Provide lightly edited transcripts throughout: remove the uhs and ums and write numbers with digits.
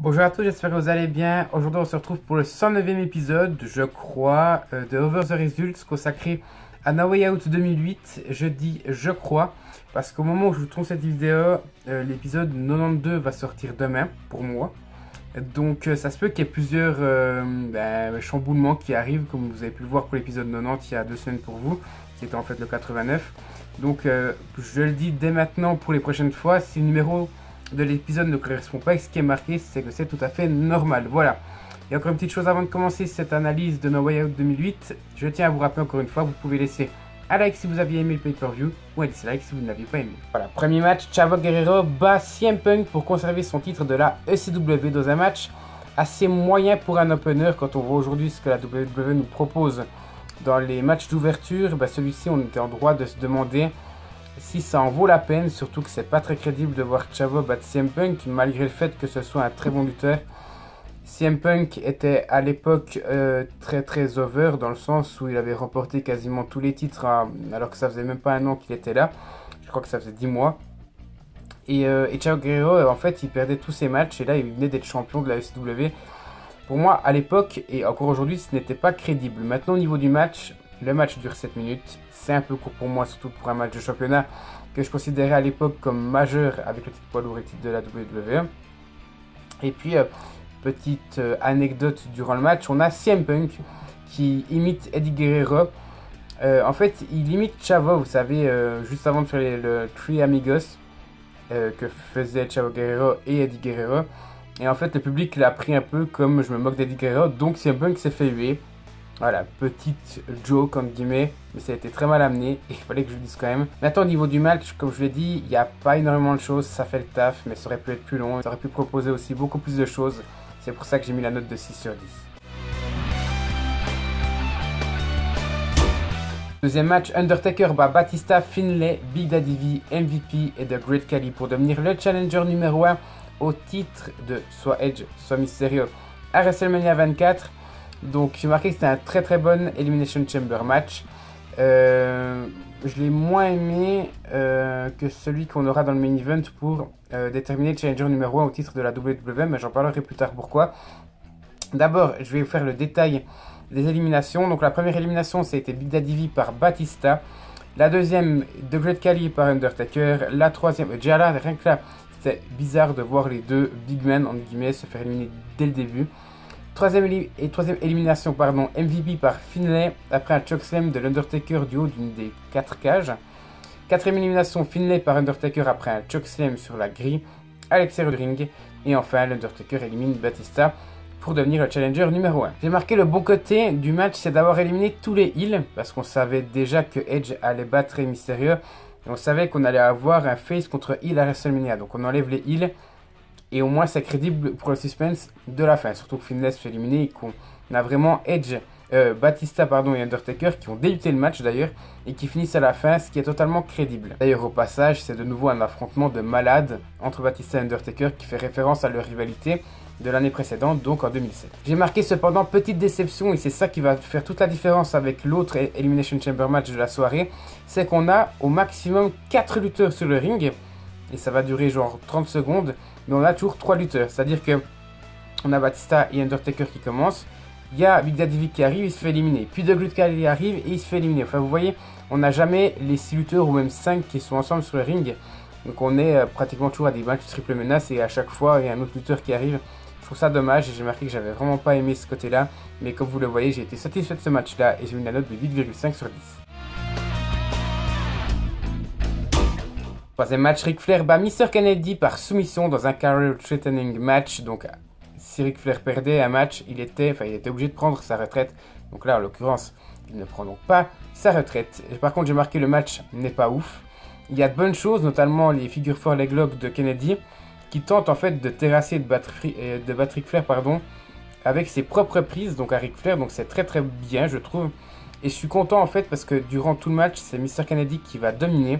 Bonjour à tous, j'espère que vous allez bien. Aujourd'hui, on se retrouve pour le 109e épisode, je crois, de Over the Results consacré à No Way Out 2008. Je dis je crois, parce qu'au moment où je vous tourne cette vidéo, l'épisode 92 va sortir demain, pour moi. Donc ça se peut qu'il y ait plusieurs chamboulements qui arrivent, comme vous avez pu le voir pour l'épisode 90 il y a 2 semaines pour vous, qui était en fait le 89. Donc je le dis dès maintenant pour les prochaines fois, si le numéro de l'épisode ne correspond pas avec ce qui est marqué, c'est que c'est tout à fait normal. Voilà. Et encore une petite chose avant de commencer cette analyse de No Way Out 2008, je tiens à vous rappeler encore une fois, vous pouvez laisser un like si vous aviez aimé le pay-per-view ou un dislike si vous ne l'aviez pas aimé. Voilà, premier match, Chavo Guerrero bat CM Punk pour conserver son titre de la ECW dans un match assez moyen pour un opener quand on voit aujourd'hui ce que la WWE nous propose dans les matchs d'ouverture. Celui-ci, on était en droit de se demander si ça en vaut la peine, surtout que c'est pas très crédible de voir Chavo battre CM Punk malgré le fait que ce soit un très bon lutteur. CM Punk était à l'époque très over dans le sens où il avait remporté quasiment tous les titres alors que ça faisait même pas un an qu'il était là. Je crois que ça faisait 10 mois. Et Chavo Guerrero, en fait, il perdait tous ses matchs et là, il venait d'être champion de la ECW. Pour moi, à l'époque et encore aujourd'hui, ce n'était pas crédible. Maintenant, au niveau du match, le match dure 7 minutes. C'est un peu court pour moi, surtout pour un match de championnat que je considérais à l'époque comme majeur avec le titre poids lourd et le titre de la WWE. Et puis, petite anecdote durant le match, on a CM Punk qui imite Eddie Guerrero. En fait, il imite Chavo, vous savez, juste avant de faire le Three Amigos que faisaient Chavo Guerrero et Eddie Guerrero. Et en fait, le public l'a pris un peu comme je me moque d'Eddie Guerrero, donc CM Punk s'est fait huer. Voilà, petite joke entre guillemets, mais ça a été très mal amené et il fallait que je le dise quand même. Maintenant au niveau du match, comme je l'ai dit, il n'y a pas énormément de choses, ça fait le taf, mais ça aurait pu être plus long, ça aurait pu proposer aussi beaucoup plus de choses. C'est pour ça que j'ai mis la note de 6 sur 10. Deuxième match, Undertaker bat Batista, Finlay, Big Daddy V, MVP et The Great Khali pour devenir le challenger numéro 1 au titre de soit Edge, soit Mysterio à WrestleMania 24. Donc j'ai marqué que c'était un très bon Elimination Chamber match. Je l'ai moins aimé que celui qu'on aura dans le main event pour déterminer le challenger numéro 1 au titre de la WWE, mais j'en parlerai plus tard pourquoi. D'abord, je vais vous faire le détail des éliminations. Donc la première élimination, ça a été Big Daddy V par Batista. La deuxième, The Great Khali par Undertaker. La troisième, déjà là, rien que là, c'était bizarre de voir les deux big men, entre guillemets, se faire éliminer dès le début. Troisième élimination, MVP par Finlay après un chokeslam de l'Undertaker du haut d'une des 4 cages. Quatrième élimination, Finlay par Undertaker après un chokeslam sur la grille à l'extérieur du ring. Et enfin, l'Undertaker élimine Batista pour devenir le challenger numéro 1. J'ai marqué le bon côté du match, c'est d'avoir éliminé tous les heels, parce qu'on savait déjà que Edge allait battre Rey Mysterio. Et on savait qu'on allait avoir un face contre heel à WrestleMania. Donc on enlève les heels. Et au moins c'est crédible pour le suspense de la fin. Surtout que Finlay se fait éliminer et qu'on a vraiment Edge, Batista et Undertaker qui ont débuté le match d'ailleurs. Et qui finissent à la fin, ce qui est totalement crédible. D'ailleurs au passage, c'est de nouveau un affrontement de malades entre Batista et Undertaker qui fait référence à leur rivalité de l'année précédente, donc en 2007. J'ai marqué cependant petite déception et c'est ça qui va faire toute la différence avec l'autre Elimination Chamber match de la soirée. C'est qu'on a au maximum 4 lutteurs sur le ring. Et ça va durer genre 30 secondes. Mais on a toujours 3 lutteurs. C'est-à-dire que on a Batista et Undertaker qui commencent. Il y a Big Daddy V qui arrive, il se fait éliminer. Puis The Great Khali arrive et il se fait éliminer. Enfin vous voyez, on n'a jamais les 6 lutteurs ou même 5 qui sont ensemble sur le ring. Donc on est pratiquement toujours à des matchs triple menace. Et à chaque fois il y a un autre lutteur qui arrive. Je trouve ça dommage et j'ai marqué que j'avais vraiment pas aimé ce côté-là. Mais comme vous le voyez, j'ai été satisfait de ce match-là. Et j'ai mis la note de 8,5 sur 10. Troisième match, Ric Flair bat Mr. Kennedy par soumission dans un career threatening match. Donc si Ric Flair perdait un match, il était obligé de prendre sa retraite. Donc là en l'occurrence, il ne prend donc pas sa retraite. Et par contre j'ai marqué le match n'est pas ouf. Il y a de bonnes choses, notamment les figures 4 leg lock de Kennedy qui tentent en fait de terrasser de battre Ric Flair avec ses propres prises donc à Ric Flair. Donc c'est très bien je trouve. Et je suis content en fait parce que durant tout le match c'est Mr. Kennedy qui va dominer.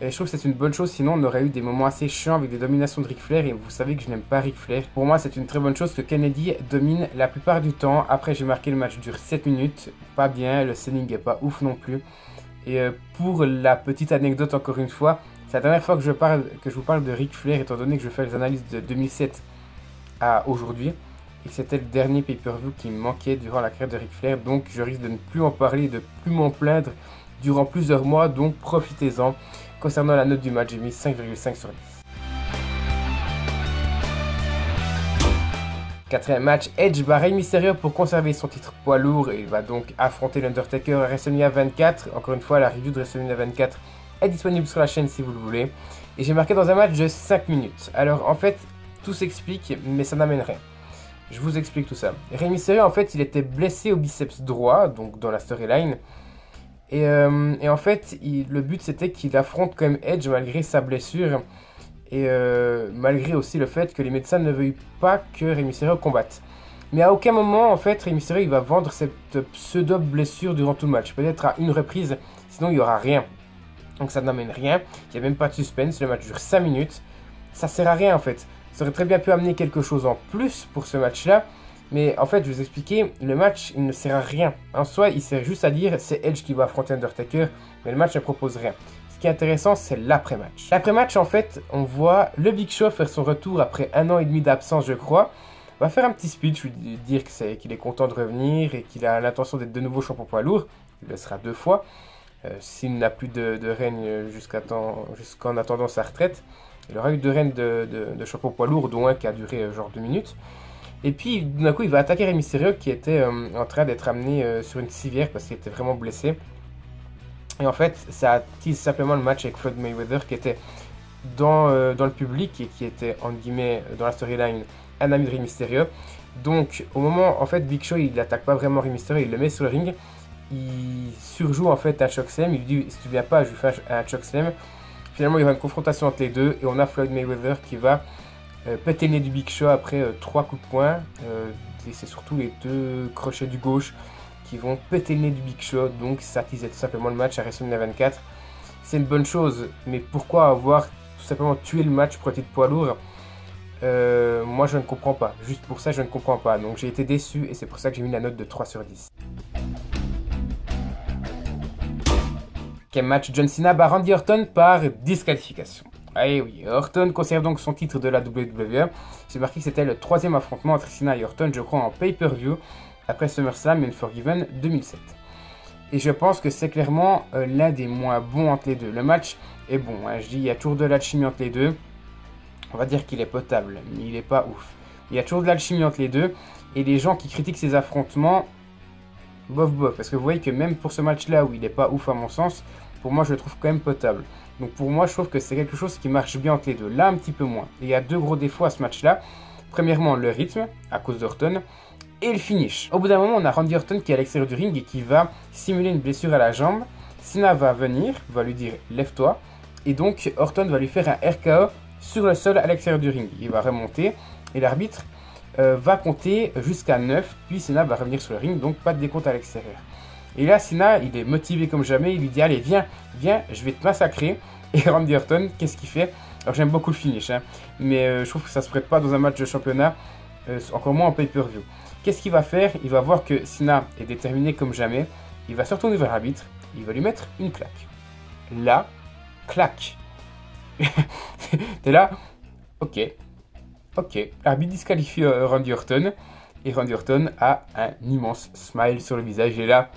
Et je trouve que c'est une bonne chose, sinon on aurait eu des moments assez chiants avec des dominations de Ric Flair. Et vous savez que je n'aime pas Ric Flair. Pour moi c'est une très bonne chose que Kennedy domine la plupart du temps. Après j'ai marqué le match dure 7 minutes, pas bien, le selling est pas ouf non plus. Et pour la petite anecdote encore une fois, c'est la dernière fois que je vous parle de Ric Flair étant donné que je fais les analyses de 2007 à aujourd'hui. Et que c'était le dernier pay-per-view qui me manquait durant la carrière de Ric Flair. Donc je risque de ne plus en parler, de plus m'en plaindre durant plusieurs mois. Donc profitez-en. Concernant la note du match, j'ai mis 5,5 sur 10. Quatrième match, Edge bat Rey Mysterio pour conserver son titre poids lourd. Il va donc affronter l'Undertaker à WrestleMania 24. Encore une fois, la review de WrestleMania 24 est disponible sur la chaîne si vous le voulez. Et j'ai marqué dans un match de 5 minutes. Alors en fait, tout s'explique, mais ça n'amène rien. Je vous explique tout ça. Rey Mysterio, en fait, il était blessé au biceps droit, donc dans la storyline. Et en fait, le but c'était qu'il affronte quand même Edge malgré sa blessure. Et malgré aussi le fait que les médecins ne veuillent pas que Rey Mysterio combatte. Mais à aucun moment, en fait, Rey Mysterio il va vendre cette pseudo-blessure durant tout le match. Peut-être à une reprise, sinon il n'y aura rien. Donc ça n'amène rien. Il n'y a même pas de suspense. Le match dure 5 minutes. Ça sert à rien en fait. Ça aurait très bien pu amener quelque chose en plus pour ce match-là. Mais en fait, je vais vous expliquer, le match, il ne sert à rien. En soi, il sert juste à dire, c'est Edge qui va affronter Undertaker, mais le match ne propose rien. Ce qui est intéressant, c'est l'après-match. L'après-match, en fait, on voit le Big Show faire son retour après 1 an et demi d'absence, je crois. On va faire un petit speech, lui dire qu'il est content de revenir et qu'il a l'intention d'être de nouveau champion poids lourd. Il le sera 2 fois. S'il n'a plus de règne jusqu'en attendant sa retraite. Il aura eu 2 règnes de champion poids lourd, dont un qui a duré genre 2 minutes. Et puis, d'un coup, il va attaquer Rey Mysterio qui était en train d'être amené sur une civière parce qu'il était vraiment blessé. Et en fait, ça attise simplement le match avec Floyd Mayweather qui était dans le public et qui était, entre guillemets, dans la storyline, un ami de Rey Mysterio. Donc, au moment, en fait, Big Show, il n'attaque pas vraiment Rey Mysterio, il le met sur le ring. Il surjoue en fait un chokeslam, il lui dit, si tu viens pas, je lui fais un chokeslam. Finalement, il y aura une confrontation entre les deux et on a Floyd Mayweather qui va péter le nez du Big Show après 3 coups de poing. Et c'est surtout les 2 crochets du gauche qui vont péter le nez du Big Show. Donc ça attisait tout simplement le match à WrestleMania 24. C'est une bonne chose, mais pourquoi avoir tout simplement tué le match pour un titre poids lourd? Moi je ne comprends pas. Juste pour ça, je ne comprends pas. Donc j'ai été déçu et c'est pour ça que j'ai mis la note de 3 sur 10. Quel match, John Cena bat Randy Orton par disqualification. Ah oui, Orton conserve donc son titre de la WWE. J'ai marqué que c'était le 3e affrontement entre Cena et Orton, je crois, en pay-per-view, après SummerSlam et Unforgiven 2007. Et je pense que c'est clairement l'un des moins bons entre les deux. Le match est bon, hein, je dis, il y a toujours de l'alchimie entre les deux. On va dire qu'il est potable, mais il n'est pas ouf. Il y a toujours de l'alchimie entre les deux, et les gens qui critiquent ces affrontements, bof, parce que vous voyez que même pour ce match-là, où il n'est pas ouf à mon sens, pour moi je le trouve quand même potable. Donc pour moi je trouve que c'est quelque chose qui marche bien entre les deux. Là un petit peu moins. Et il y a 2 gros défauts à ce match-là. Premièrement le rythme, à cause d'Orton, et le finish. Au bout d'un moment on a Randy Orton qui est à l'extérieur du ring et qui va simuler une blessure à la jambe. Cena va venir, va lui dire lève-toi. Et donc Orton va lui faire un RKO sur le sol à l'extérieur du ring. Il va remonter et l'arbitre va compter jusqu'à 9. Puis Cena va revenir sur le ring, donc pas de décompte à l'extérieur. Et là, Cena, il est motivé comme jamais. Il lui dit, allez, viens, je vais te massacrer. Et Randy Orton, qu'est-ce qu'il fait? Alors, j'aime beaucoup le finish, hein, mais je trouve que ça se prête pas dans un match de championnat, encore moins en pay-per-view. Qu'est-ce qu'il va faire? Il va voir que Cena est déterminé comme jamais. Il va se retourner vers l'arbitre. Il va lui mettre une claque. Là, claque. T'es là? Ok. L'arbitre disqualifie Randy Orton. Et Randy Orton a un immense smile sur le visage. Et là,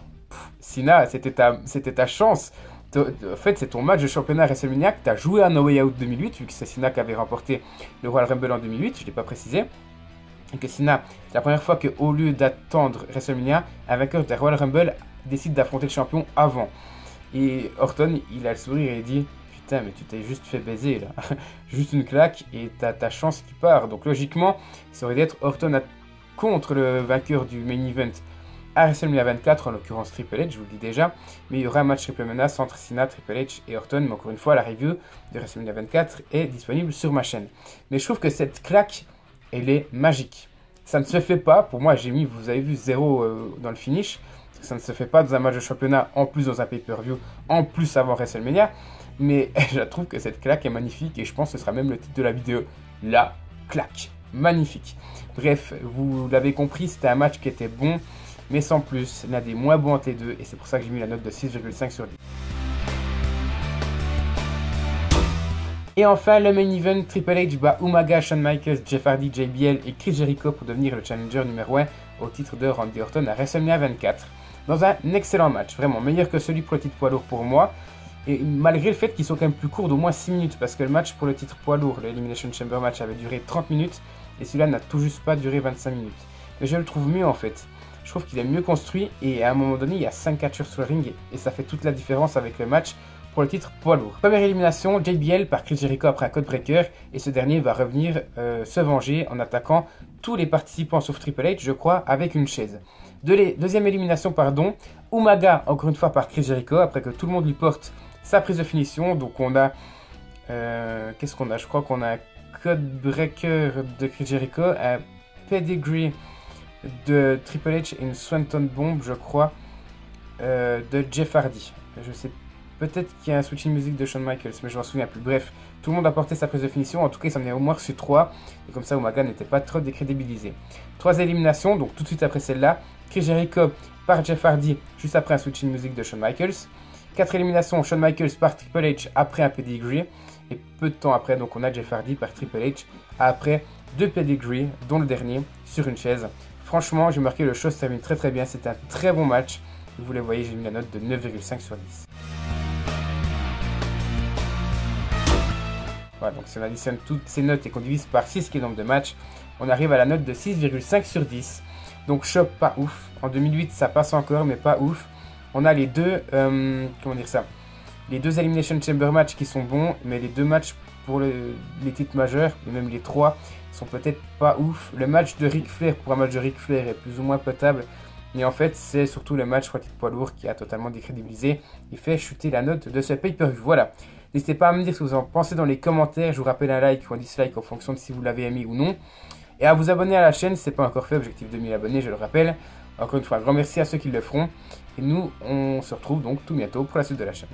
Cena, c'était ta chance. En fait, c'est ton match de championnat WrestleMania que tu as joué à No Way Out 2008, vu que c'est Cena qui avait remporté le Royal Rumble en 2008, je ne l'ai pas précisé. Et que Cena, c'est la première fois qu'au lieu d'attendre WrestleMania, un vainqueur de Royal Rumble décide d'affronter le champion avant. Et Orton, il a le sourire et il dit, putain, mais tu t'es juste fait baiser là. Juste une claque et t'as ta chance qui part. Donc logiquement, ça aurait dû être Orton contre le vainqueur du main event à WrestleMania 24, en l'occurrence Triple H, je vous le dis déjà, mais il y aura un match triple menace entre Cena, Triple H et Orton, mais encore une fois, la review de WrestleMania 24 est disponible sur ma chaîne. Mais je trouve que cette claque, elle est magique. Ça ne se fait pas, pour moi j'ai mis, vous avez vu, 0 dans le finish, ça ne se fait pas dans un match de championnat, en plus dans un pay-per-view, en plus avant WrestleMania, mais je trouve que cette claque est magnifique et je pense que ce sera même le titre de la vidéo, la claque. Magnifique. Bref, vous l'avez compris, c'était un match qui était bon, mais sans plus, l'un des moins bons entre les deux, et c'est pour ça que j'ai mis la note de 6,5 sur 10. Et enfin, le main event, Triple H bat Umaga, Shawn Michaels, Jeff Hardy, JBL et Chris Jericho pour devenir le challenger numéro 1 au titre de Randy Orton à WrestleMania 24. Dans un excellent match, vraiment meilleur que celui pour le titre poids lourd pour moi. Et malgré le fait qu'ils sont quand même plus courts d'au moins 6 minutes, parce que le match pour le titre poids lourd, l'Elimination Chamber match, avait duré 30 minutes, et celui-là n'a tout juste pas duré 25 minutes. Mais je le trouve mieux en fait. Je trouve qu'il est mieux construit, et à un moment donné, il y a 5 catcheurs sur le ring, et ça fait toute la différence avec le match pour le titre poids lourd. Première élimination, JBL par Chris Jericho après un code breaker, et ce dernier va revenir se venger en attaquant tous les participants sauf Triple H, je crois, avec une chaise. Deuxième élimination, Umaga, encore une fois par Chris Jericho, après que tout le monde lui porte sa prise de finition. Donc on a, qu'est-ce qu'on a? Je crois qu'on a un code breaker de Chris Jericho, un pedigree de Triple H et une Swanton Bomb, je crois, de Jeff Hardy. Je sais peut-être qu'il y a un switching music de Shawn Michaels, mais je m'en souviens plus. Bref, tout le monde a porté sa prise de finition. En tout cas, il s'en est au moins reçu 3. Et comme ça, Umaga n'était pas trop décrédibilisé. 3 éliminations, donc tout de suite après celle-là. Chris Jericho par Jeff Hardy, juste après un switching music de Shawn Michaels. 4 éliminations, Shawn Michaels par Triple H après un pedigree. Et peu de temps après, donc on a Jeff Hardy par Triple H après 2 pedigrees, dont le dernier sur une chaise. Franchement, j'ai marqué le show se termine très très bien. C'était un très bon match. Vous les voyez, j'ai mis la note de 9,5 sur 10. Voilà, donc si on additionne toutes ces notes et qu'on divise par 6 qui est le nombre de matchs, on arrive à la note de 6,5 sur 10. Donc shop pas ouf. En 2008 ça passe encore mais pas ouf. On a les deux, comment dire ça, les 2 Elimination Chamber matchs qui sont bons, mais les 2 matchs pour les titres majeurs, et même les 3, sont peut-être pas ouf. Le match de Ric Flair pour un match de Ric Flair est plus ou moins potable. Mais en fait, c'est surtout le match pour le titre poids lourd qui a totalement décrédibilisé et fait chuter la note de ce pay-per-view. Voilà. N'hésitez pas à me dire ce que vous en pensez dans les commentaires. Je vous rappelle un like ou un dislike en fonction de si vous l'avez aimé ou non. Et à vous abonner à la chaîne si ce n'est pas encore fait. Objectif 2000 abonnés, je le rappelle. Encore une fois, un grand merci à ceux qui le feront. Et nous, on se retrouve donc tout bientôt pour la suite de la chaîne.